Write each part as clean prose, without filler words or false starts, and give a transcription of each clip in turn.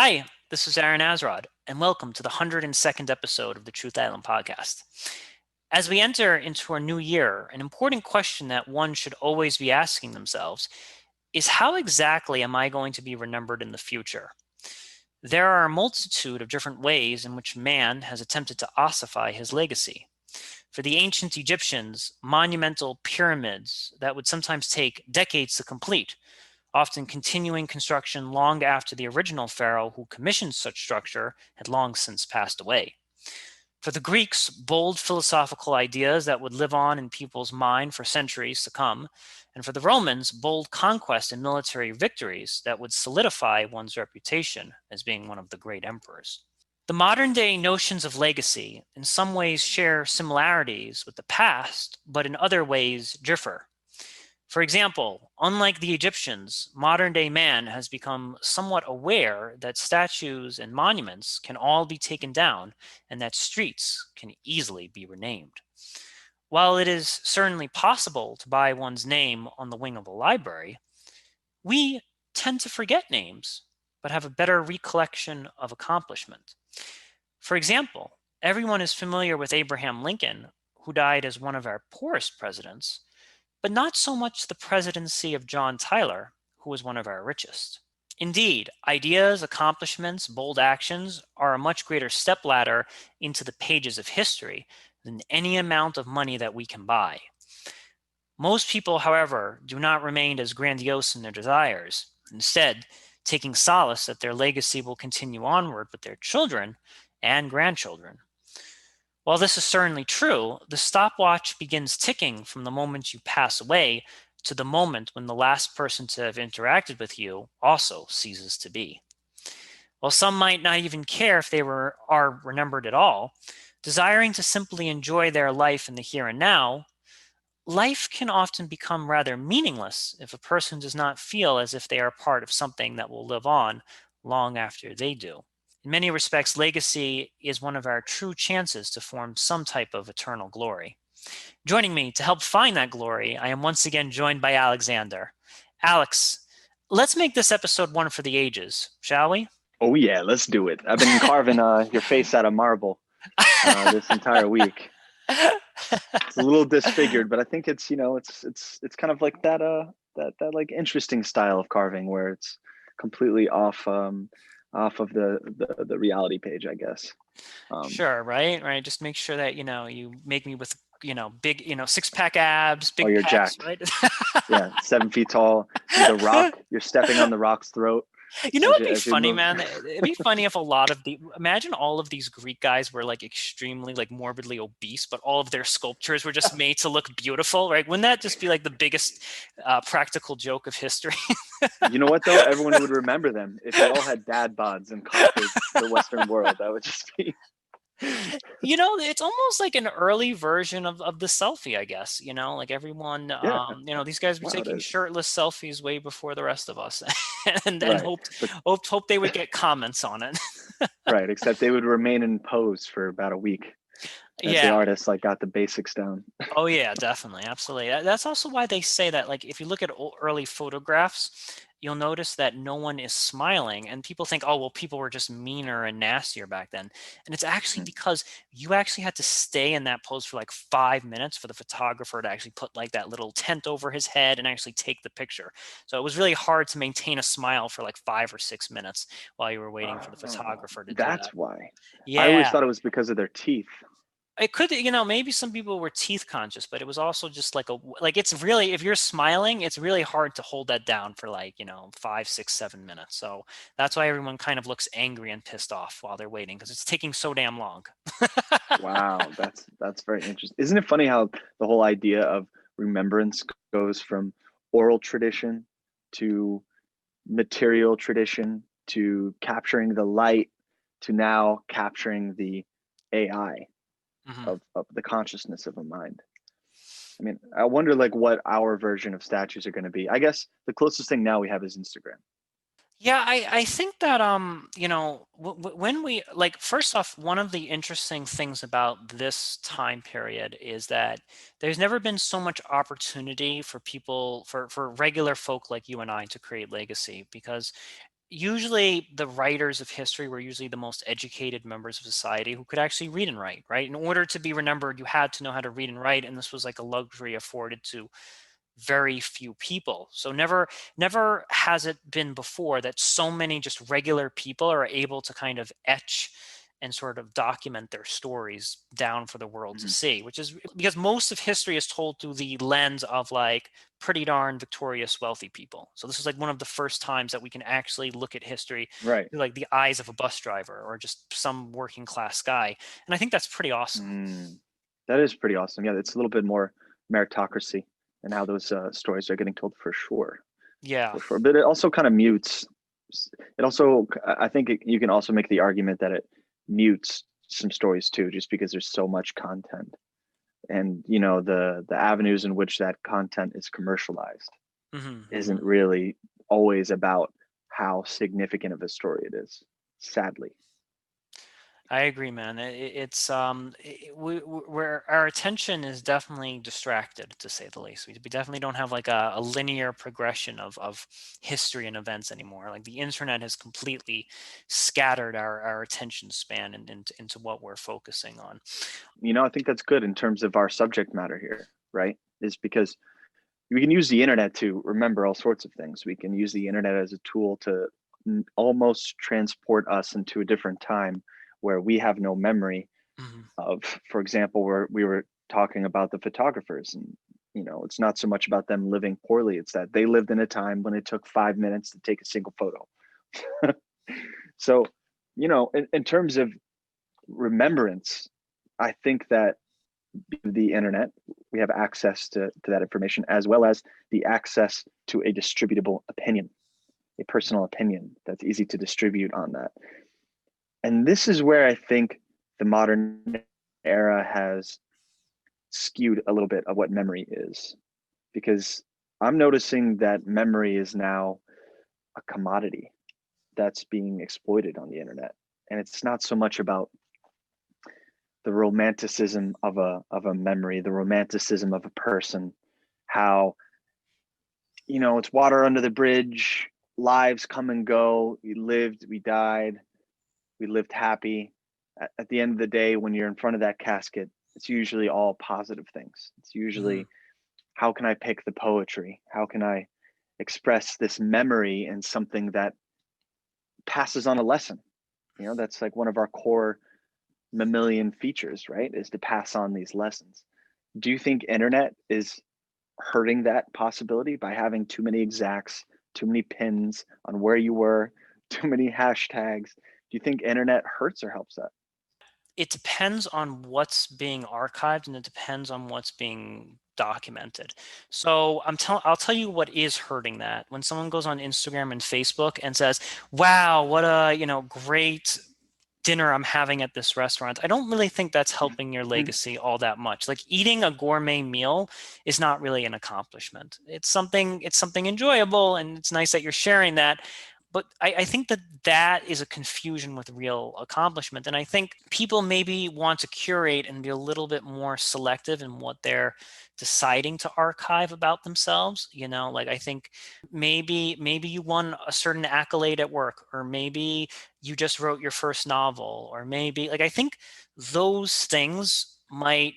Hi, this is Aaron Azrod, and welcome to the 102nd episode of the Truth Island podcast. As we enter into our new year, an important question that one should always be asking themselves is how exactly am I going to be remembered in the future? There are a multitude of different ways in which man has attempted to ossify his legacy. For the ancient Egyptians, monumental pyramids that would sometimes take decades to complete, often continuing construction long after the original pharaoh who commissioned such structure had long since passed away. For the Greeks, bold philosophical ideas that would live on in people's mind for centuries to come, and for the Romans, bold conquest and military victories that would solidify one's reputation as being one of the great emperors. The modern day notions of legacy in some ways share similarities with the past, but in other ways differ. For example, unlike the Egyptians, modern day man has become somewhat aware that statues and monuments can all be taken down and that streets can easily be renamed. While it is certainly possible to buy one's name on the wing of a library, we tend to forget names, but have a better recollection of accomplishment. For example, everyone is familiar with Abraham Lincoln, who died as one of our poorest presidents, but not so much the presidency of John Tyler, who was one of our richest. Indeed, ideas, accomplishments, bold actions are a much greater stepladder into the pages of history than any amount of money that we can buy. Most people, however, do not remain as grandiose in their desires, instead, taking solace that their legacy will continue onward with their children and grandchildren. While this is certainly true, the stopwatch begins ticking from the moment you pass away to the moment when the last person to have interacted with you also ceases to be. While some might not even care if are remembered at all, desiring to simply enjoy their life in the here and now, life can often become rather meaningless if a person does not feel as if they are part of something that will live on long after they do. In many respects, legacy is one of our true chances to form some type of eternal glory. Joining me to help find that glory, I am once again joined by Alexander. Alex, let's make this episode one for the ages, shall we? Oh yeah, let's do it. I've been carving your face out of marble this entire week. It's a little disfigured, but I think it's kind of like that like interesting style of carving where it's completely off of the reality page, I guess. Um, Sure, right? Right. Just make sure that, you make me with, big, six pack abs, oh, big you're pecs, jacked. right? Yeah, 7 feet tall. You're the rock. You're stepping on the rock's throat You know, as it'd you be as you funny, move. man. It'd be funny if a lot of imagine all of these Greek guys were like extremely like morbidly obese, but all of their sculptures were just made to look beautiful, right? Wouldn't that just be like the biggest practical joke of history? You know what though? Everyone would remember them if they all had dad bods and conquered the Western world. That would just be It's almost like an early version of the selfie, I guess. Like everyone, yeah. these guys were Wow, it taking is. shirtless selfies way before the rest of us, and Right. hoped But hoped they would get comments on it. right, except they would remain in pose for about a week as the Yeah. artist like got the basics down. Oh yeah, definitely, absolutely. That's also why they say that, like, if you look at early photographs, you'll notice that no one is smiling, and people think, oh, well, people were just meaner and nastier back then. And it's actually Mhm. because you actually had to stay in that pose for like 5 minutes for the photographer to actually put like that little tent over his head and actually take the picture. So it was really hard to maintain a smile for like 5 or 6 minutes while you were waiting for the Oh, photographer to do that. that's why. I always Yeah. thought it was because of their teeth. It could, maybe some people were teeth conscious, but it was also just like it's really, if you're smiling, it's really hard to hold that down for like, 5, 6, 7 minutes. So that's why everyone kind of looks angry and pissed off while they're waiting because it's taking so damn long. Wow, that's very interesting. Isn't it funny how the whole idea of remembrance goes from oral tradition to material tradition to capturing the light to now capturing the AI Mhm. of the consciousness of a mind. I mean, I wonder like what our version of statues are going to be. I guess the closest thing now we have is Instagram. Yeah, I think that when we like, first off, one of the interesting things about this time period is that there's never been so much opportunity for people, for regular folk like you and I, to create legacy, because usually the writers of history were usually the most educated members of society who could actually read and write, right? In order to be remembered, you had to know how to read and write, and this was like a luxury afforded to very few people. So never has it been before that so many just regular people are able to kind of etch and sort of document their stories down for the world to Mhm. see, which is because most of history is told through the lens of like pretty darn victorious wealthy people. So this is like one of the first times that we can actually look at history Right. through like the eyes of a bus driver or just some working class guy. And I think that's pretty awesome. Mm. That is pretty awesome. Yeah, it's a little bit more meritocracy and how those stories are getting told for sure, Yeah. for sure. But it also kind of mutes. It also, I think, you can also make the argument that it mutes some stories too, just because there's so much content, and the avenues in which that content is commercialized Hmm. isn't really always about how significant of a story it is. Sadly. I agree, man. It's where our attention is definitely distracted, to say the least. We definitely don't have like a linear progression of history and events anymore. Like the internet has completely scattered our attention span into what we're focusing on. I think that's good in terms of our subject matter here, right? Is because we can use the internet to remember all sorts of things. We can use the internet as a tool to almost transport us into a different time where we have no memory Mhm. of. For example, where we were talking about the photographers, and it's not so much about them living poorly, it's that they lived in a time when it took 5 minutes to take a single photo. So in terms of remembrance, I think that the internet, we have access to that information, as well as the access to a distributable opinion, a personal opinion that's easy to distribute on that. And this is where I think the modern era has skewed a little bit of what memory is, because I'm noticing that memory is now a commodity that's being exploited on the internet. And it's not so much about the romanticism of a memory, the romanticism of a person, how it's water under the bridge, lives come and go, we lived, we died, we lived happy. At the end of the day, when you're in front of that casket, it's usually all positive things. It's Mhm. usually, how can I pick the poetry? How can I express this memory in something that passes on a lesson? That's like one of our core mammalian features, right? Is to pass on these lessons. Do you think internet is hurting that possibility by having too many exacts, too many pins on where you were, too many hashtags? Do you think internet hurts or helps that? It depends on what's being archived and it depends on what's being documented. So I'll tell you what is hurting that. When someone goes on Instagram and Facebook and says, "Wow, what a, great dinner I'm having at this restaurant." I don't really think that's helping your Mhm. legacy all that much. Like eating a gourmet meal is not really an accomplishment. It's something enjoyable and it's nice that you're sharing that. But I think that is a confusion with real accomplishment. And I think people maybe want to curate and be a little bit more selective in what they're deciding to archive about themselves. Like I think maybe you won a certain accolade at work, or maybe you just wrote your first novel, or maybe like I think those things might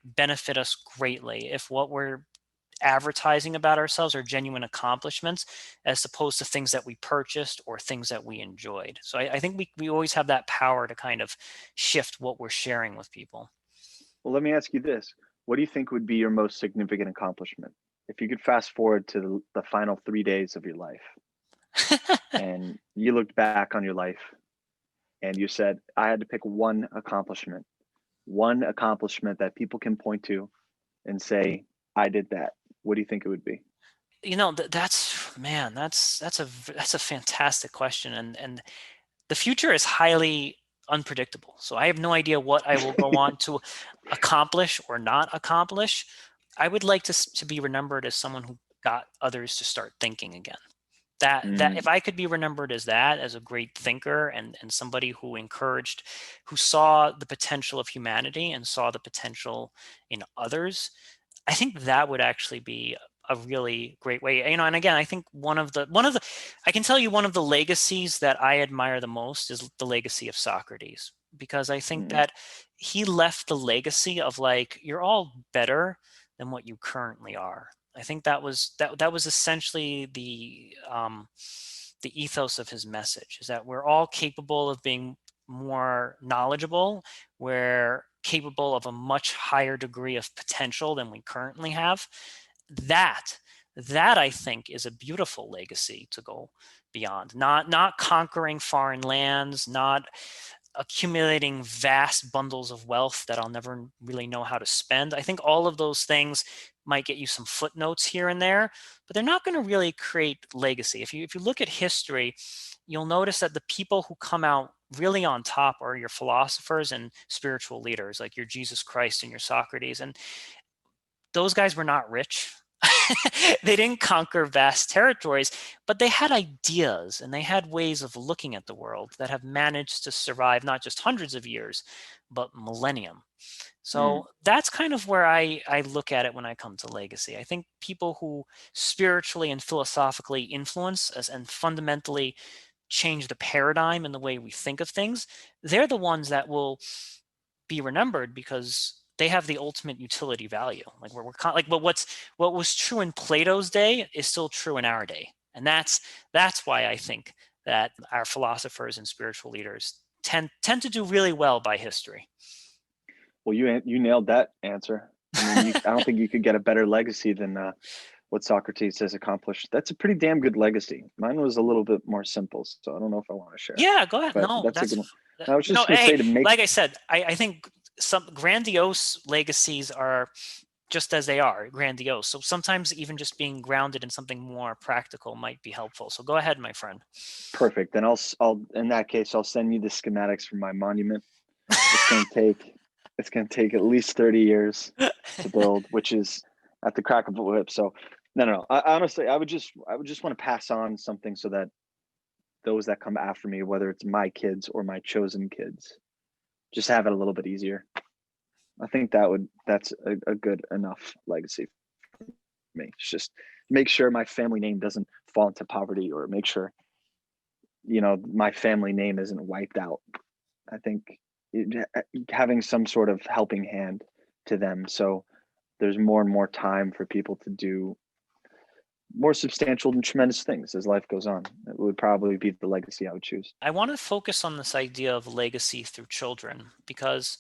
benefit us greatly if what we're advertising about ourselves are genuine accomplishments as opposed to things that we purchased or things that we enjoyed. So I think we always have that power to kind of shift what we're sharing with people. Well, let me ask you this. What do you think would be your most significant accomplishment? If you could fast forward to the final 3 days of your life and you looked back on your life and you said, I had to pick one accomplishment that people can point to and say, I did that. What do you think it would be? That's man, that's a fantastic question, and the future is highly unpredictable. So I have no idea what I will go on to accomplish or not accomplish. I would like to be remembered as someone who got others to start thinking again. That if Mm, I could be remembered as that, as a great thinker and somebody who encouraged, who saw the potential of humanity and saw the potential in others, I think that would actually be a really great way. And again, I think I can tell you one of the legacies that I admire the most is the legacy of Socrates, because I think Mm, that he left the legacy of like, you're all better than what you currently are. I think that was essentially the ethos of his message, is that we're all capable of being more knowledgeable. We're capable of a much higher degree of potential than we currently have. That that I think is a beautiful legacy to go beyond. Not conquering foreign lands, not accumulating vast bundles of wealth that I'll never really know how to spend. I think all of those things might get you some footnotes here and there, but they're not going to really create legacy. If you look at history, you'll notice that the people who come out really on top are your philosophers and spiritual leaders, like your Jesus Christ and your Socrates. And those guys were not rich. They didn't conquer vast territories, but they had ideas and they had ways of looking at the world that have managed to survive not just hundreds of years, but millennium. mm. So that's kind of where I look at it when I come to legacy. I think people who spiritually and philosophically influence us and fundamentally change the paradigm in the way we think of things, they're the ones that will be remembered because they have the ultimate utility value. Like like, but what was true in Plato's day is still true in our day, and that's why I think that our philosophers and spiritual leaders tend to do really well by history. Well, you nailed that answer. I mean, I don't think you could get a better legacy than what Socrates has accomplished. That's a pretty damn good legacy. Mine was a little bit more simple, so I don't know if I want to share, Yeah, go ahead. but No, that's a good one. I was just going to hey, say to make like I said, I think some grandiose legacies are just as they are grandiose. So sometimes even just being grounded in something more practical might be helpful. So go ahead, my friend. perfect. Then I'll in that case I'll send you the schematics for my monument. It's going to take at least 30 years to build, which is at the crack of a whip. So no. Honestly, I would just want to pass on something so that those that come after me, whether it's my kids or my chosen kids, just have it a little bit easier. I think that's a good enough legacy for me. It's just make sure my family name doesn't fall into poverty, or make sure my family name isn't wiped out. I think having some sort of helping hand to them, so there's more and more time for people to do more substantial and tremendous things as life goes on. It would probably be the legacy I would choose. I want to focus on this idea of legacy through children because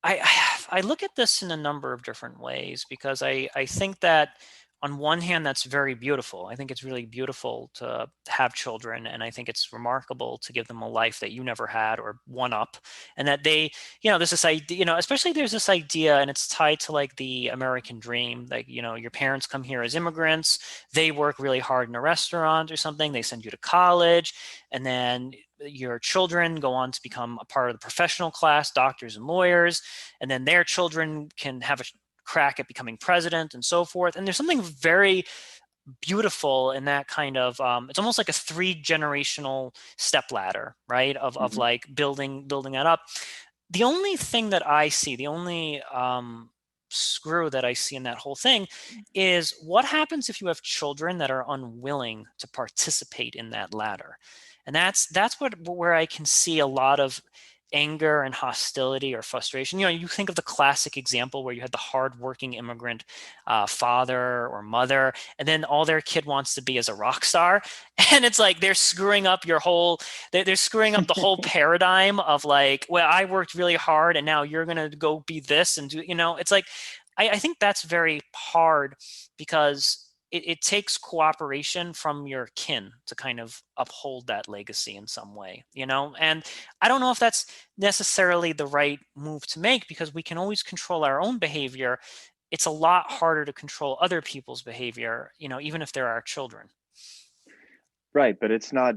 I I look at this in a number of different ways, because I think that on one hand that's very beautiful. I think it's really beautiful to have children, and I think it's remarkable to give them a life that you never had or one up, and that they, there's this idea, especially there's this idea, and it's tied to like the American dream, like, your parents come here as immigrants, they work really hard in a restaurant or something, they send you to college, and then your children go on to become a part of the professional class, doctors and lawyers, and then their children can have a crack at becoming president and so forth. And there's something very beautiful in that kind of it's almost like a three generational step ladder, right, of Mm-hmm. like building that up. The only thing that I see, the only screw that I see in that whole thing, is what happens if you have children that are unwilling to participate in that ladder. And that's where I can see a lot of anger and hostility or frustration. You think of the classic example where you had the hardworking immigrant father or mother, and then all their kid wants to be as a rock star, and it's like they're screwing up they're screwing up the whole paradigm of like, well, I worked really hard and now you're gonna go be this and do, it's like I think that's very hard, because it takes cooperation from your kin to kind of uphold that legacy in some way, and I don't know if that's necessarily the right move to make, because we can always control our own behavior. It's a lot harder to control other people's behavior, even if they're our children. Right, but it's not,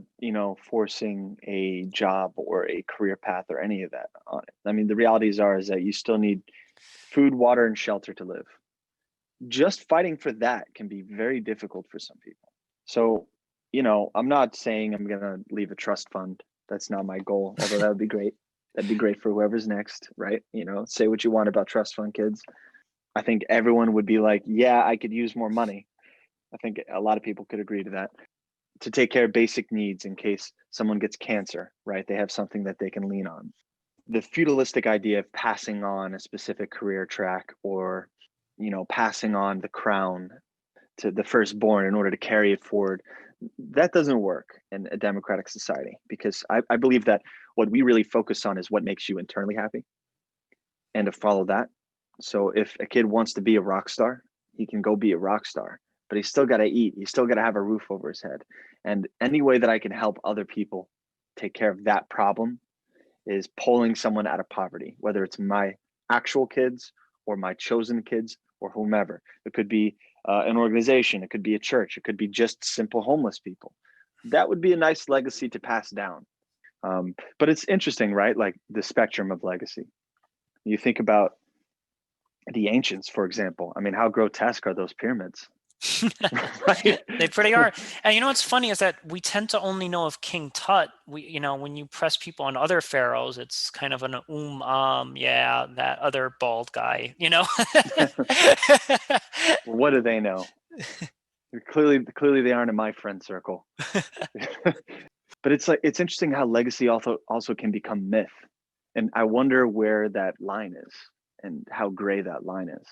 forcing a job or a career path or any of that on it. I mean, the realities are is that you still need food, water, and shelter to live. Just fighting for that can be very difficult for some people. So, I'm not saying I'm gonna leave a trust fund. That's not my goal, although that would be great. That'd be great for whoever's next, right? Say what you want about trust fund kids. I think everyone would be like, yeah, I could use more money. I think a lot of people could agree to that. To take care of basic needs in case someone gets cancer, right? They have something that they can lean on. The feudalistic idea of passing on a specific career track, or, passing on the crown to the firstborn in order to carry it forward, that doesn't work in a democratic society, because I believe that what we really focus on is what makes you internally happy, and to follow that. So if a kid wants to be a rock star, he can go be a rock star, but he's still got to eat. He's still got to have a roof over his head. And any way that I can help other people take care of that problem is pulling someone out of poverty, whether it's my actual kids or my chosen kids or whomever. It could be an organization, it could be a church, it could be just simple homeless people. That would be a nice legacy to pass down. But it's interesting, right? Like the spectrum of legacy. You think about the ancients, for example. I mean, how grotesque are those pyramids? Right? They pretty are. And you know what's funny is that we tend to only know of King Tut. When you press people on other pharaohs, it's kind of an yeah, that other bald guy, What do they know? Clearly they aren't in my friend circle. But it's interesting how legacy also can become myth. And I wonder where that line is and how gray that line is.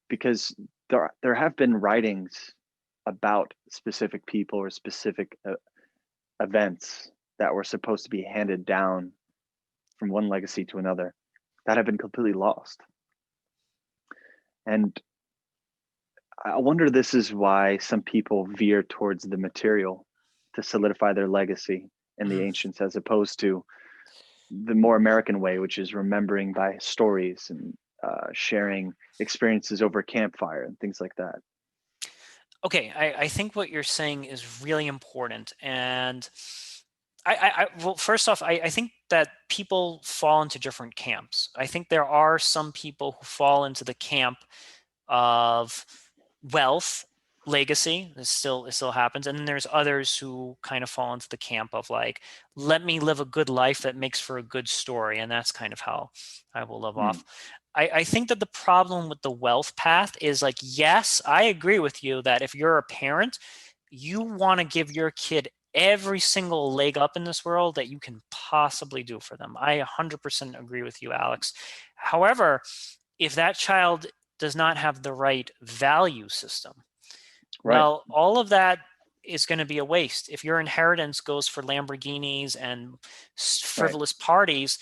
Because there have been writings about specific people or specific events that were supposed to be handed down from one legacy to another that have been completely lost. And I wonder this is why some people veer towards the material to solidify their legacy in the Mm. ancients, as opposed to the more American way, which is remembering by stories and sharing experiences over a campfire and things like that. Okay, I think what you're saying is really important. And well, first off, I think that people fall into different camps. I think there are some people who fall into the camp of wealth, legacy. It still happens, and then there's others who kind of fall into the camp of like, let me live a good life that makes for a good story, and that's kind of how I will live Hmm. off. I think that the problem with the wealth path is like, yes, I agree with you that if you're a parent, you want to give your kid every single leg up in this world that you can possibly do for them. I 100% agree with you, Alex. However, if that child does not have the right value system, Right. well, all of that is going to be a waste. If your inheritance goes for Lamborghinis and Right. frivolous parties,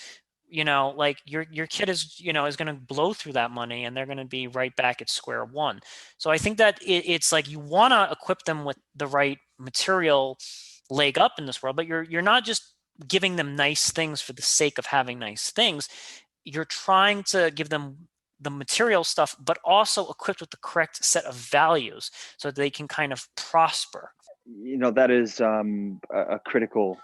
like your kid is going to blow through that money, and they're going to be right back at square one. So I think that it's like you want to equip them with the right material leg up in this world, but you're not just giving them nice things for the sake of having nice things. You're trying to give them the material stuff, but also equipped with the correct set of values so that they can kind of prosper. That is a critical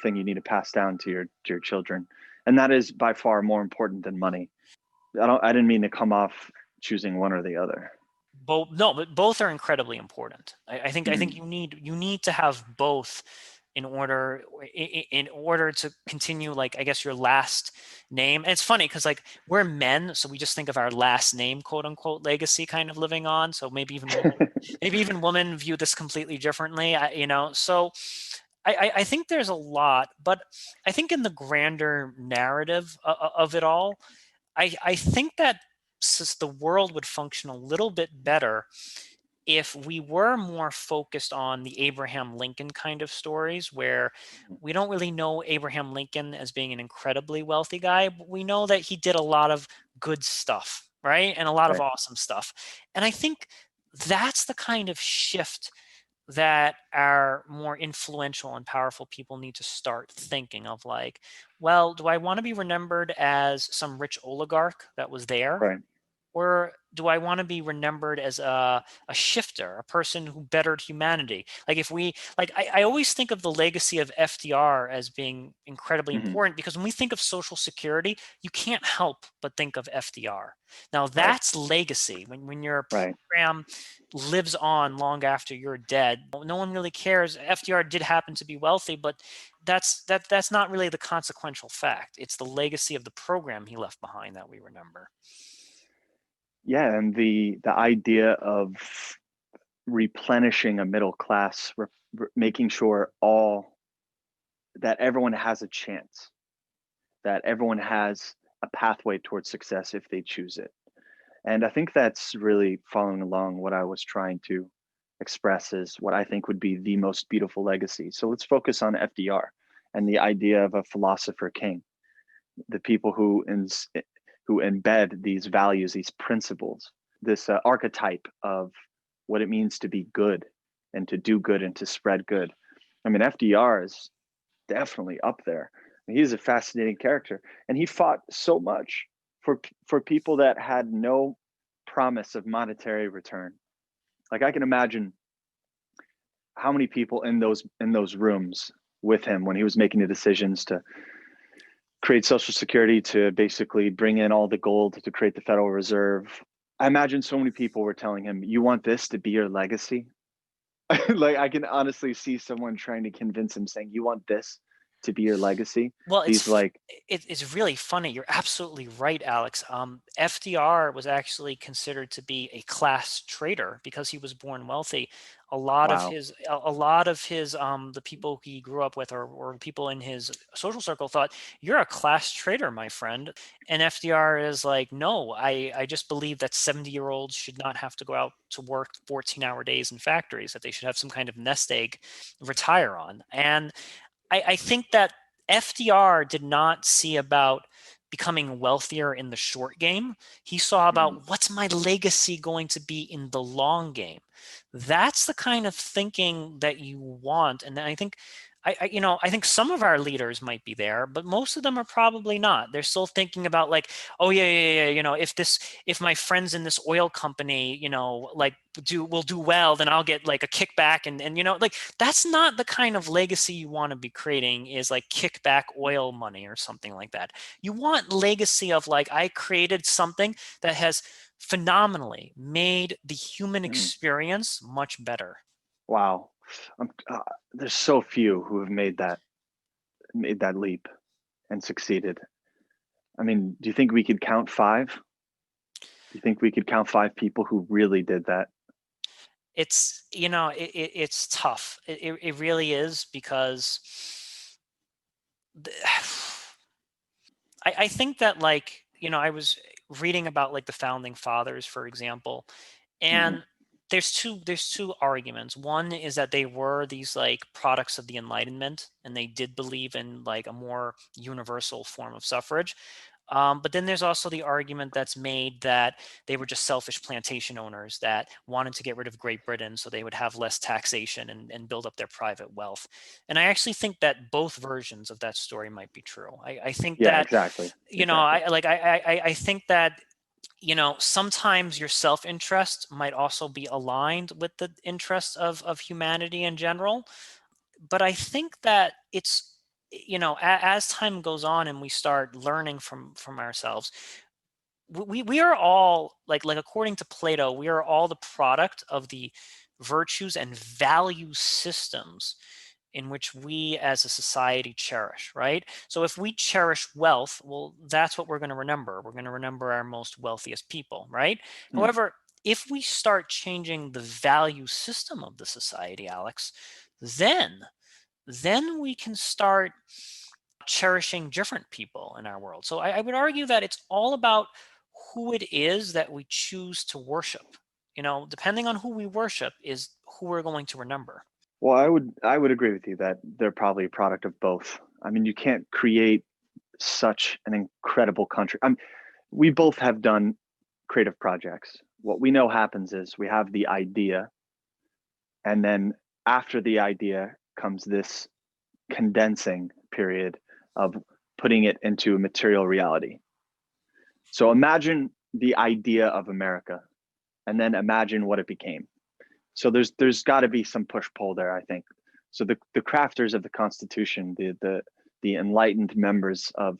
thing you need to pass down to your children, and that is by far more important than money. I didn't mean to come off choosing one or the other. Both, no, but both are incredibly important. I think Mhm. you need to have both in order to continue, like, I guess, your last name. And it's funny because like we're men, so we just think of our last name, quote unquote, legacy kind of living on. So maybe even women view this completely differently. So I think there's a lot, but I think in the grander narrative of it all, I think that the world would function a little bit better if we were more focused on the Abraham Lincoln kind of stories, where we don't really know Abraham Lincoln as being an incredibly wealthy guy, but we know that he did a lot of good stuff, right? And a lot of Right. awesome stuff. And I think that's the kind of shift that our more influential and powerful people need to start thinking of, like, well, do I want to be remembered as some rich oligarch that was there? Right. Or do I want to be remembered as a shifter, a person who bettered humanity? Like if we like I always think of the legacy of FDR as being incredibly Hmm. important, because when we think of Social Security, you can't help but think of FDR. Now Right. that's legacy. When your Right. program lives on long after you're dead, no one really cares. FDR did happen to be wealthy, but that's not really the consequential fact. It's the legacy of the program he left behind that we remember. Yeah, and the idea of replenishing a middle class, making sure that everyone has a chance, that everyone has a pathway towards success if they choose it. And I think that's really following along what I was trying to express is what I think would be the most beautiful legacy. So let's focus on FDR and the idea of a philosopher king, the people who embed these values, these principles, this archetype of what it means to be good and to do good and to spread good. I mean, FDR is definitely up there. He's a fascinating character, and he fought so much for people that had no promise of monetary return. Like I can imagine how many people in those rooms with him when he was making the decisions to create Social Security, to basically bring in all the gold to create the Federal Reserve. I imagine so many people were telling him, "You want this to be your legacy?" Like I can honestly see someone trying to convince him, saying, "You want this to be your legacy?" Well, These like, it's really funny. You're absolutely right, Alex. FDR was actually considered to be a class traitor because he was born wealthy. wow. A lot of his the people he grew up with, or people in his social circle thought, "You're a class traitor, my friend." And FDR is like, "No, I just believe that 70-year-olds should not have to go out to work 14-hour days in factories, that they should have some kind of nest egg retire on." And I think that FDR did not see about becoming wealthier in the short game. He saw Mhm. about what's my legacy going to be in the long game. That's the kind of thinking that you want. And I think I think some of our leaders might be there, but most of them are probably not. They're still thinking about like, oh yeah, if my friends in this oil company, like will do well, then I'll get like a kickback and like that's not the kind of legacy you want to be creating, is like kickback oil money or something like that. You want legacy of like, I created something that has phenomenally made the human Mhm. experience much better. Wow. Um, uh, there's so few who have made that leap and succeeded. I mean, do you think we could count five? Do you think we could count five people who really did that? It's tough. It really is, because the, I think that, like, I was reading about like the founding fathers, for example, Hmm. and there's two arguments. One is that they were these like products of the Enlightenment, and they did believe in like a more universal form of suffrage. But then there's also the argument that's made that they were just selfish plantation owners that wanted to get rid of Great Britain so they would have less taxation and build up their private wealth. And I actually think that both versions of that story might be true. I think Yeah, that, exactly. Exactly. I think that, sometimes your self-interest might also be aligned with the interests of humanity in general. But I think that it's, as time goes on and we start learning from ourselves, we are all like according to Plato, we are all the product of the virtues and value systems in which we as a society cherish, right? So if we cherish wealth, well, that's what we're going to remember. We're going to remember our most wealthiest people, right? Hmm. However, if we start changing the value system of the society, Alex, then we can start cherishing different people in our world. So I would argue that it's all about who it is that we choose to worship. Depending on who we worship is who we're going to remember. Well, I would agree with you that they're probably a product of both. I mean, you can't create such an incredible country. We both have done creative projects. What we know happens is we have the idea, and then after the idea comes this condensing period of putting it into material reality. So imagine the idea of America, and then imagine what it became. So there's got to be some push pull there, I think. So the crafters of the Constitution, the enlightened members of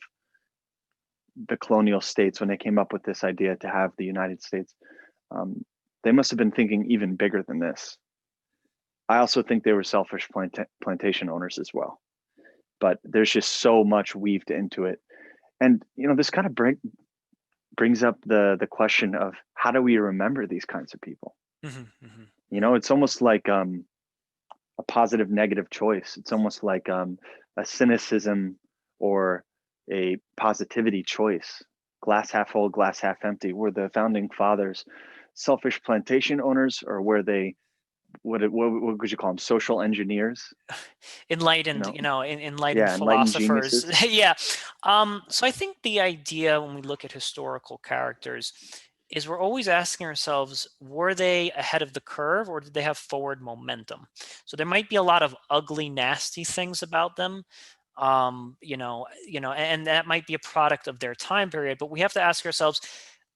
the colonial states, when they came up with this idea to have the United States, um, they must have been thinking even bigger than this. I also think they were selfish plantation owners as well. But there's just so much weaved into it, and this kind of brings up the question of how do we remember these kinds of people? Mhm, mhm. It's almost like a positive negative choice. It's almost like a cynicism or a positivity choice. Glass half full, glass half empty. Were the founding fathers selfish plantation owners, or were they what would you call them? Social engineers? You Enlightened, know, enlightened yeah, enlightened philosophers. geniuses. Yeah. So I think the idea when we look at historical characters is we're always asking ourselves, were they ahead of the curve or did they have forward momentum? So there might be a lot of ugly, nasty things about them. And that might be a product of their time period, but we have to ask ourselves,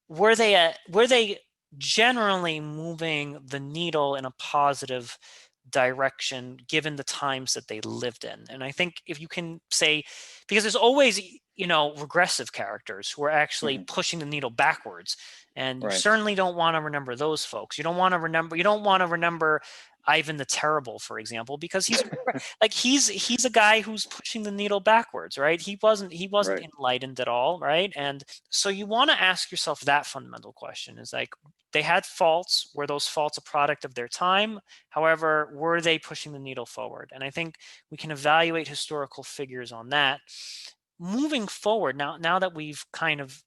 were they generally moving the needle in a positive direction given the times that they lived in? And I think if you can say, because there's always regressive characters who are actually Hmm. pushing the needle backwards, and you Right, certainly don't want to remember those folks. You don't want to remember Ivan the Terrible, for example, because he's a guy who's pushing the needle backwards, right? He wasn't right. enlightened at all, right? And so you want to ask yourself that fundamental question is like, they had faults. Were those faults a product of their time? However, were they pushing the needle forward? And I think we can evaluate historical figures on that. Moving forward, now that we've kind of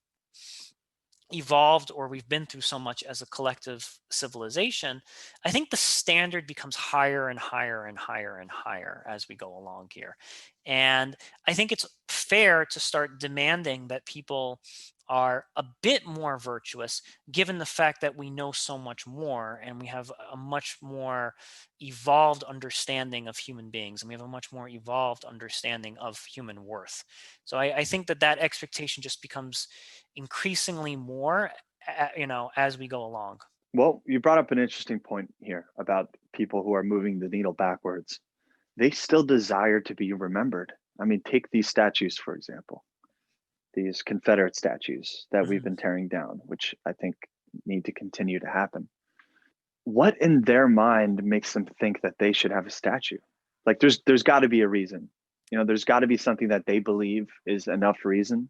evolved or we've been through so much as a collective civilization, I think the standard becomes higher and higher and higher and higher as we go along here. And I think it's fair to start demanding that people are a bit more virtuous given the fact that we know so much more and we have a much more evolved understanding of human beings, and we have a much more evolved understanding of human worth. So I think that expectation just becomes increasingly more, as we go along. Well, you brought up an interesting point here about people who are moving the needle backwards. They still desire to be remembered. I mean, take these statues, for example, these Confederate statues that we've Mhm. been tearing down, which I think need to continue to happen. What in their mind makes them think that they should have a statue? Like there's got to be a reason. There's got to be something that they believe is enough reason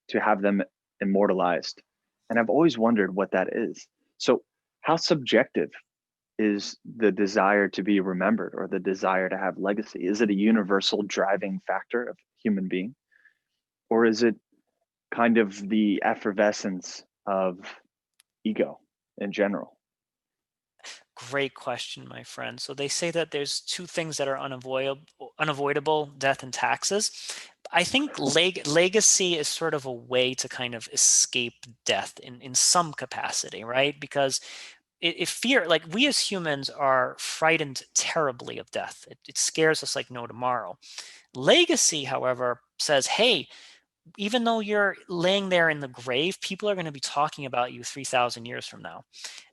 to have them immortalized. And I've always wondered what that is. So, how subjective is the desire to be remembered or the desire to have legacy? Is it a universal driving factor of human being? Or is it kind of the effervescence of ego in general? Great question, my friend. So they say that there's two things that are unavoidable, death and taxes. I think legacy is sort of a way to kind of escape death in some capacity, right? Because if fear, like we as humans are frightened terribly of death. It scares us like no tomorrow. Legacy, however, says, hey, even though you're laying there in the grave, people are going to be talking about you 3,000 years from now.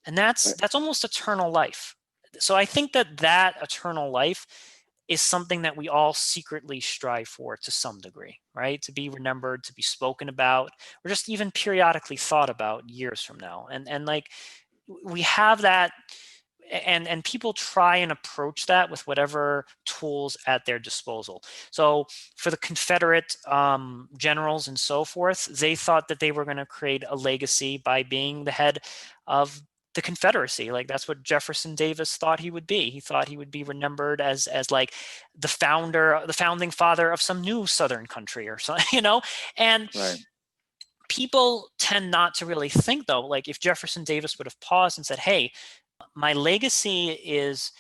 And that's Right. that's almost eternal life. So I think that eternal life is something that we all secretly strive for to some degree, right? To be remembered, to be spoken about, or just even periodically thought about years from now. And like we have that, and people try and approach that with whatever tools at their disposal. So for the Confederate generals and so forth, they thought that they were going to create a legacy by being the head of the Confederacy. Like that's what Jefferson Davis thought he would be. He thought he would be remembered as like the founding father of some new Southern country or something, And Right. people tend not to really think though, like if Jefferson Davis would have paused and said, hey, my legacy is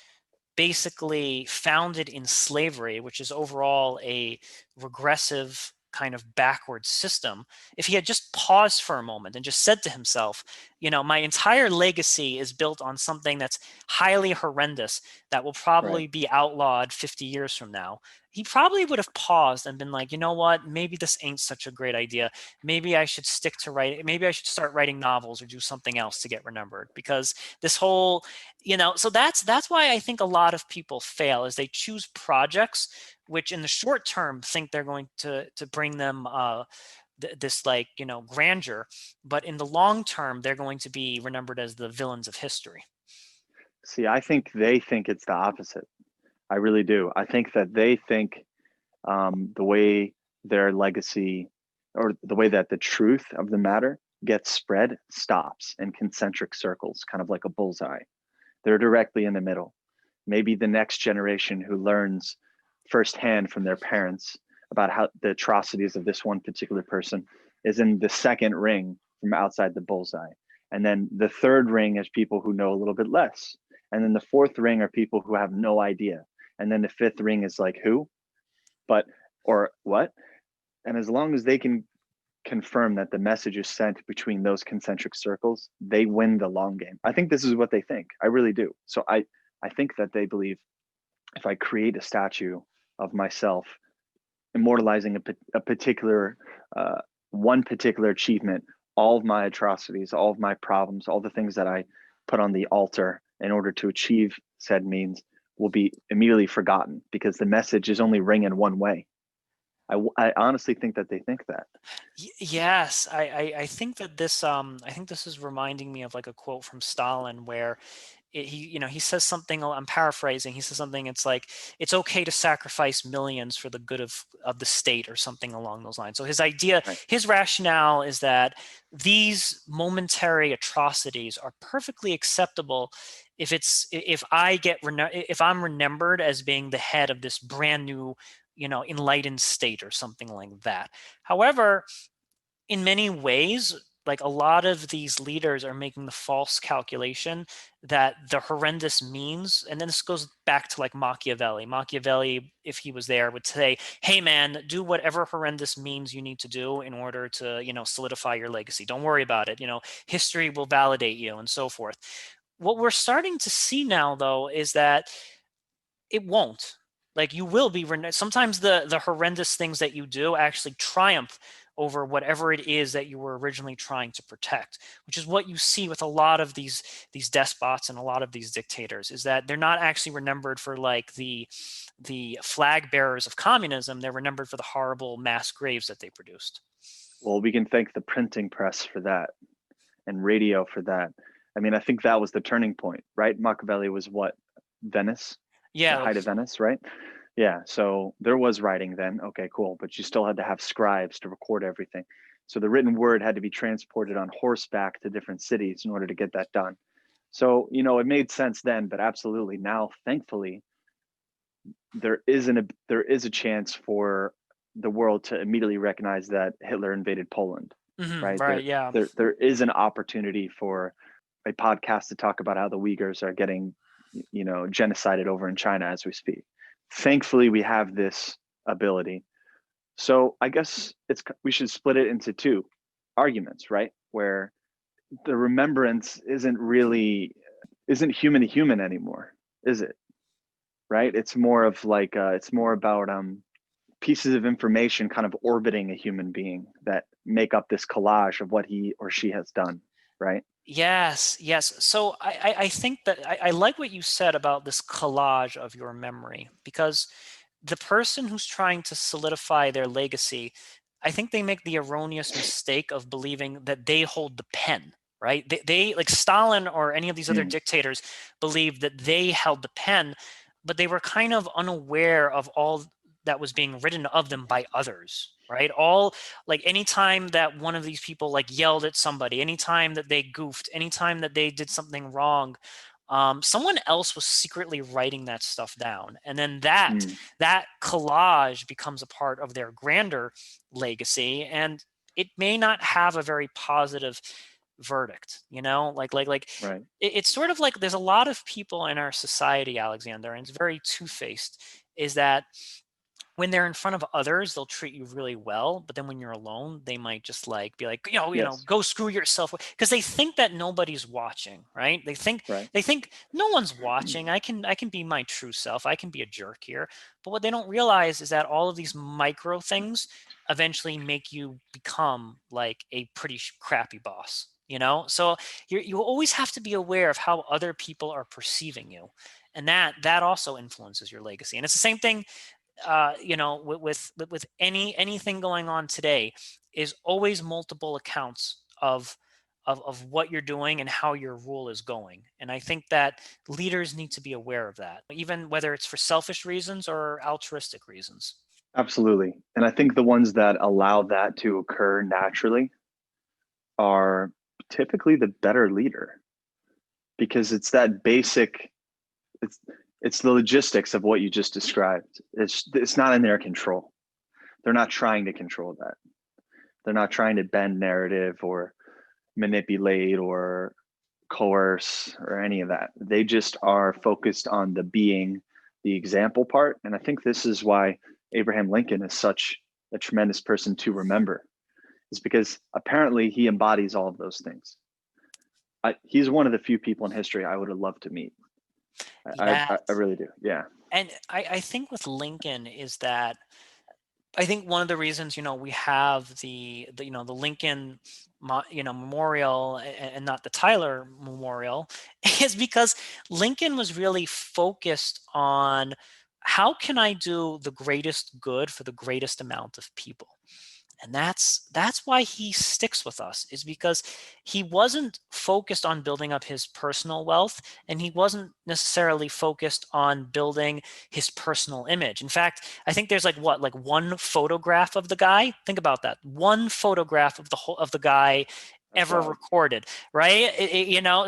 basically founded in slavery, which is overall a regressive kind of backward system. If he had just paused for a moment and just said to himself, my entire legacy is built on something that's highly horrendous that will Right. probably be outlawed 50 years from now, he probably would have paused and been like, you know what, maybe this ain't such a great idea. Maybe I should stick to writing. Maybe I should start writing novels or do something else to get remembered, because this whole so that's why I think a lot of people fail is they choose projects which in the short term think they're going to bring them this like grandeur, but in the long term they're going to be remembered as the villains of history. See, I think they think it's the opposite. I really do. I think that they think the way their legacy or the way that the truth of the matter gets spread stops in concentric circles, kind of like a bullseye. They're directly in the middle. Maybe the next generation who learns firsthand from their parents about how the atrocities of this one particular person is in the second ring from outside the bullseye. And then the third ring is people who know a little bit less. And then the fourth ring are people who have no idea. And then the fifth ring is like, who? But, or what? And as long as they can confirm that the message is sent between those concentric circles, they win the long game. I think this is what they think. I really do. So I think that they believe if I create a statue of myself immortalizing a particular one particular achievement, all of my atrocities, all of my problems, all the things that I put on the altar in order to achieve said means will be immediately forgotten because the message is only ringing one way. I honestly think that they think that. Yes, I think that this I think this is reminding me of like a quote from Stalin where he says something. I'm paraphrasing. He says something. It's like it's okay to sacrifice millions for the good of the state or something along those lines. So his idea, Right. his rationale is that these momentary atrocities are perfectly acceptable if if I'm remembered as being the head of this brand new enlightened state or something like that. However, in many ways, like a lot of these leaders are making the false calculation that the horrendous means, and then this goes back to like Machiavelli. Machiavelli, if he was there, would say, hey man, do whatever horrendous means you need to do in order to, solidify your legacy. Don't worry about it. History will validate you and so forth. What we're starting to see now, though, is that it won't. Like you will be sometimes the horrendous things that you do actually triumph over whatever it is that you were originally trying to protect, which is what you see with a lot of these despots and a lot of these dictators, is that they're not actually remembered for like the flag bearers of communism. They're remembered for the horrible mass graves that they produced. Well, we can thank the printing press for that and radio for that. I mean, I think that was the turning point, right? Machiavelli was what? Venice, the Yeah. height of Venice, right? Yeah. So there was writing then. Okay, cool. But you still had to have scribes to record everything. So the written word had to be transported on horseback to different cities in order to get that done. So, it made sense then, but absolutely now, thankfully, there is a chance for the world to immediately recognize that Hitler invaded Poland, right? Right. Yeah. There is an opportunity for a podcast to talk about how the Uyghurs are getting, genocided over in China as we speak. Thankfully, we have this ability. So I guess we should split it into two arguments, right? Where the remembrance isn't human to human anymore, is it? Right? It's more of like it's more about pieces of information kind of orbiting a human being that make up this collage of what he or she has done, right? Yes, yes. So I think that I like what you said about this collage of your memory, because the person who's trying to solidify their legacy, I think they make the erroneous mistake of believing that they hold the pen, right? They like Stalin or any of these other Mm, dictators believed that they held the pen, but they were kind of unaware of all that was being written of them by others, right? All like anytime that one of these people like yelled at somebody, anytime that they goofed, anytime that they did something wrong, someone else was secretly writing that stuff down, and then that mm, that collage becomes a part of their grander legacy, and it may not have a very positive verdict. right. It's sort of like there's a lot of people in our society, Alexander, and it's very two-faced. Is that when they're in front of others, they'll treat you really well, but then when you're alone, they might just like be like, Yes. go screw yourself, because they think that nobody's watching, right? They think Right. they think no one's watching. I can be my true self. I can be a jerk here. But what they don't realize is that all of these micro things eventually make you become like a pretty crappy boss. So you always have to be aware of how other people are perceiving you, and that also influences your legacy. And it's the same thing with anything going on today, is always multiple accounts of what you're doing and how your rule is going. And I think that leaders need to be aware of that, even whether it's for selfish reasons or altruistic reasons. Absolutely. And I think the ones that allow that to occur naturally are typically the better leader because it's that basic, it's it's the logistics of what you just described. It's not in their control. They're not trying to control that. They're not trying to bend narrative or manipulate or coerce or any of that. They just are focused on the being, the example part. And I think this is why Abraham Lincoln is such a tremendous person to remember, is because apparently he embodies all of those things. He's one of the few people in history I would have loved to meet. I Yes. really do. Yeah. And I think with Lincoln is that I think one of the reasons, we have the Lincoln, memorial and not the Tyler memorial is because Lincoln was really focused on how can I do the greatest good for the greatest amount of people. And that's why he sticks with us, is because he wasn't focused on building up his personal wealth, and he wasn't necessarily focused on building his personal image. In fact, I think there's like one photograph of the guy. Think about that. One photograph of the guy That's ever wild. recorded, right?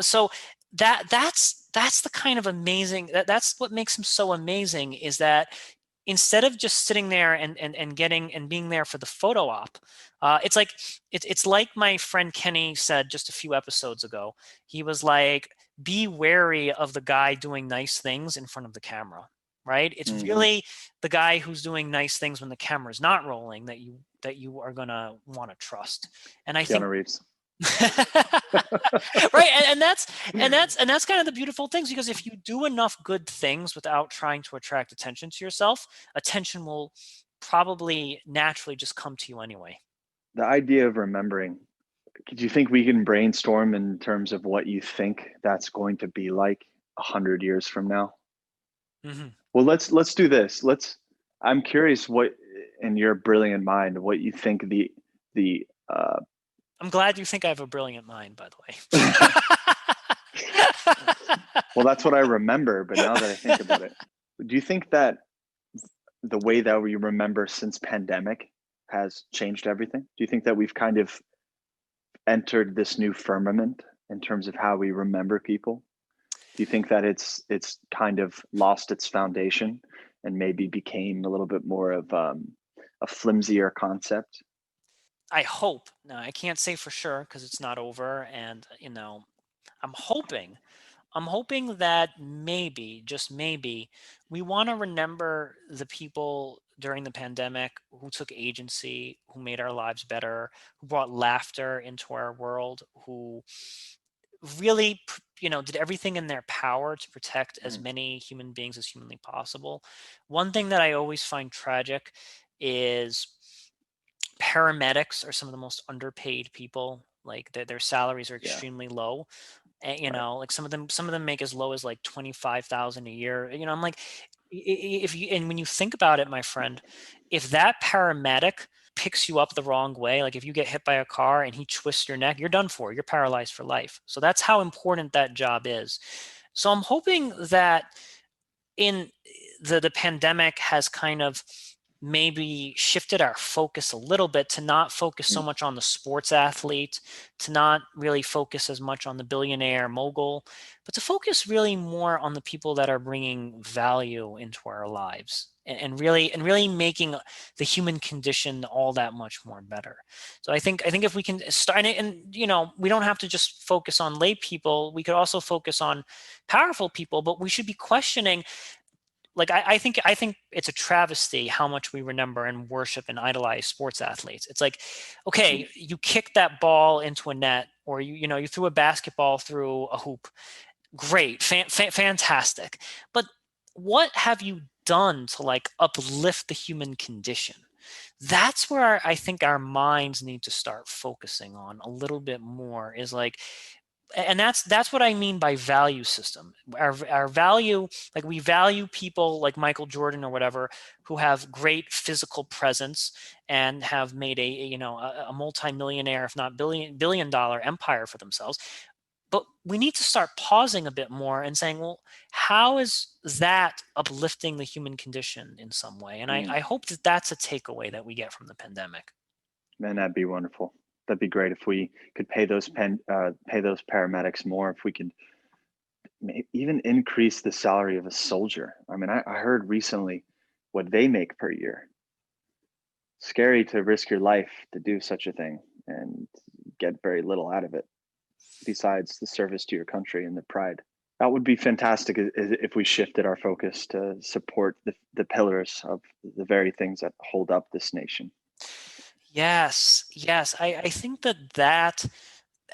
So that's the kind of amazing, that's what makes him so amazing, is that instead of just sitting there and getting and being there for the photo op, it's like my friend Kenny said just a few episodes ago. He was like, be wary of the guy doing nice things in front of the camera, right? It's Mm-hmm. really the guy who's doing nice things when the camera's not rolling that you are gonna want to trust. And I think Keanu Reeves. right, and that's kind of the beautiful things, because if you do enough good things without trying to attract attention to yourself, attention will probably naturally just come to you anyway. The idea of remembering, do you think we can brainstorm in terms of what you think that's going to be like 100 years from now? Hmm. Well, let's do this. I'm curious what, in your brilliant mind, what you think the I'm glad you think I have a brilliant mind, by well, that's what I remember, but now that I think about it, do you think that the way that we remember since pandemic has changed everything? Do you think that we've kind of entered this new firmament in terms of how we remember people? Do you think that it's kind of lost its foundation and maybe became a little bit more of a flimsier concept? I hope. Now, I can't say for sure because it's not over, and I'm hoping I'm hoping that maybe, just maybe, we want to remember the people during the pandemic who took agency, who made our lives better, who brought laughter into our world, who really, did everything in their power to protect as Mm, many human beings as humanly possible. One thing that I always find tragic is paramedics are some of the most underpaid people. Like their salaries are yeah, extremely low, and right. like some of them make as low as like 25,000 a year. I'm like, if you, and when you think about it, my friend, if that paramedic picks you up the wrong way, like if you get hit by a car and he twists your neck, you're done for, you're paralyzed for life. So that's how important that job is. So I'm hoping that in the pandemic has kind of maybe shifted our focus a little bit to not focus so Mm, much on the sports athlete, to not really focus as much on the billionaire mogul, but to focus really more on the people that are bringing value into our lives, and really making the human condition all that much more better. So I think if we can start, and we don't have to just focus on lay people, we could also focus on powerful people, but we should be questioning, like I think it's a travesty how much we remember and worship and idolize sports athletes. It's like, mm, okay, you kicked that ball into a net, or you threw a basketball through a hoop. Great, fantastic. But what have you done to like uplift the human condition? That's where I think our minds need to start focusing on a little bit more, is like, and that's what I mean by value system. Our value, like we value people like Michael Jordan or whatever, who have great physical presence and have made a multi-millionaire, if not billion dollar empire for themselves. But we need to start pausing a bit more and saying, well, how is that uplifting the human condition in some way? And I, mm. I hope that that's a takeaway that we get from the pandemic. Man, that'd be wonderful. That'd be great if we could pay those paramedics more. If we could even increase the salary of a soldier. I mean, I heard recently what they make per year. Scary to risk your life to do such a thing and get very little out of it besides the service to your country and the pride. That would be fantastic if we shifted our focus to support the pillars of the very things that hold up this nation. Yes, yes. I think that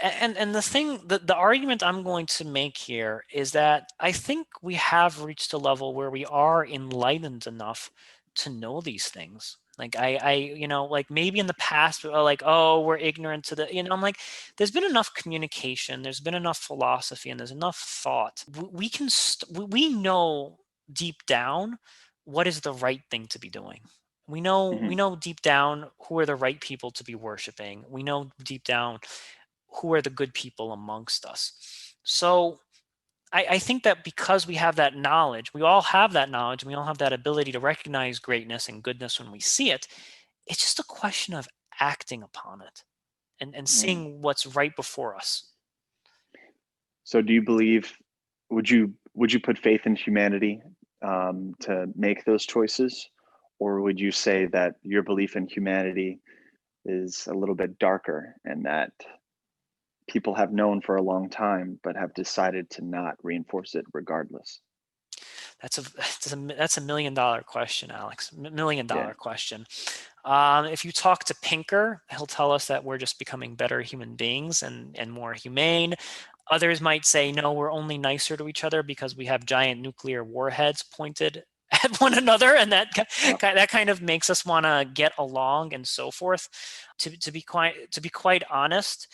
and the argument I'm going to make here is that I think we have reached a level where we are enlightened enough to know these things. Like like maybe in the past we were like, oh, we're ignorant to I'm like, there's been enough communication, there's been enough philosophy, and there's enough thought. We know deep down what is the right thing to be doing. We Mm-hmm. know deep down who are the right people to be worshiping. We know deep down who are the good people amongst us. So I think that because we have that knowledge, we all have that knowledge, and we all have that ability to recognize greatness and goodness when we see it. It's just a question of acting upon it and Mm. seeing what's right before us. So, do you believe? Would you put faith in humanity to make those choices, or would you say that your belief in humanity is a little bit darker and that people have known for a long time but have decided to not reinforce it regardless? That's a $1 million question, Alex. Million Yeah. dollar question. If you talk to Pinker, he'll tell us that we're just becoming better human beings and more humane. Others might say, no, we're only nicer to each other because we have giant nuclear warheads pointed at one another, and Wow. that kind of makes us want to get along and so forth. To be quite honest,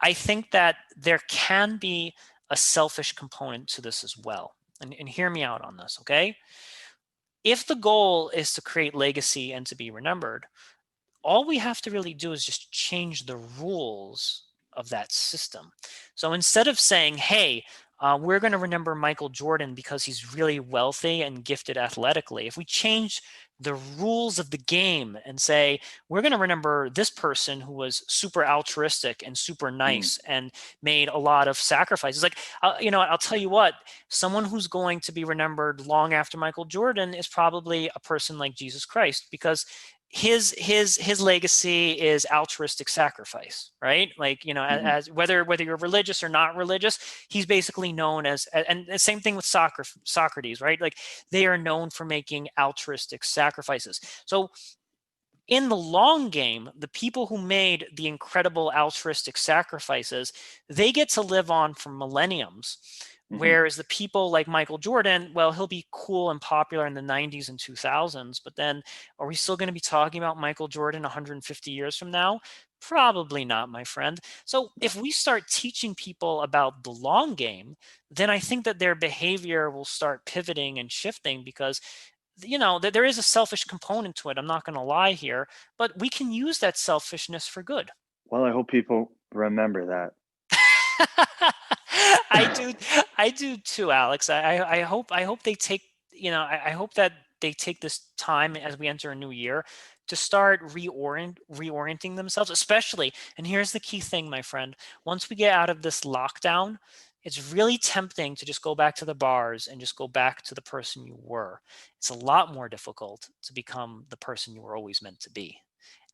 I think that there can be a selfish component to this as well. And hear me out on this, okay? If the goal is to create legacy and to be remembered, all we have to really do is just change the rules of that system. So instead of saying, hey, we're going to remember Michael Jordan because he's really wealthy and gifted athletically, if we change the rules of the game and say, we're going to remember this person who was super altruistic and super Mm. nice and made a lot of sacrifices. Like, I'll tell you what, someone who's going to be remembered long after Michael Jordan is probably a person like Jesus Christ, because his legacy is altruistic sacrifice, right? Like, Hmm. as whether you're religious or not religious, he's basically known as, and the same thing with Socrates, right? Like, they are known for making altruistic sacrifices. So in the long game, the people who made the incredible altruistic sacrifices, they get to live on for millenniums. Hmm. Whereas the people like Michael Jordan, well, he'll be cool and popular in the 90s and 2000s, but then are we still going to be talking about Michael Jordan 150 years from now? Probably not, my friend. So No. if we start teaching people about the long game, then I think that their behavior will start pivoting and shifting, because there is a selfish component to it. I'm not going to lie here, but we can use that selfishness for good. Well, I hope people remember that. I do, I do too, Alex. I hope they take, I hope that they take this time as we enter a new year to start reorienting themselves, especially. And here's the key thing, my friend. Once we get out of this lockdown, it's really tempting to just go back to the bars and just go back to the person you were. It's a lot more difficult to become the person you were always meant to be.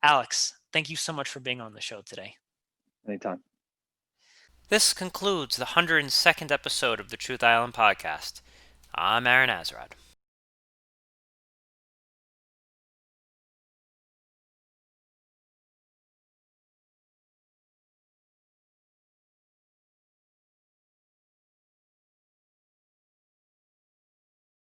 Alex, thank you so much for being on the show today. Anytime. This concludes the 102nd episode of the Truth Island podcast. I'm Aaron Azarad.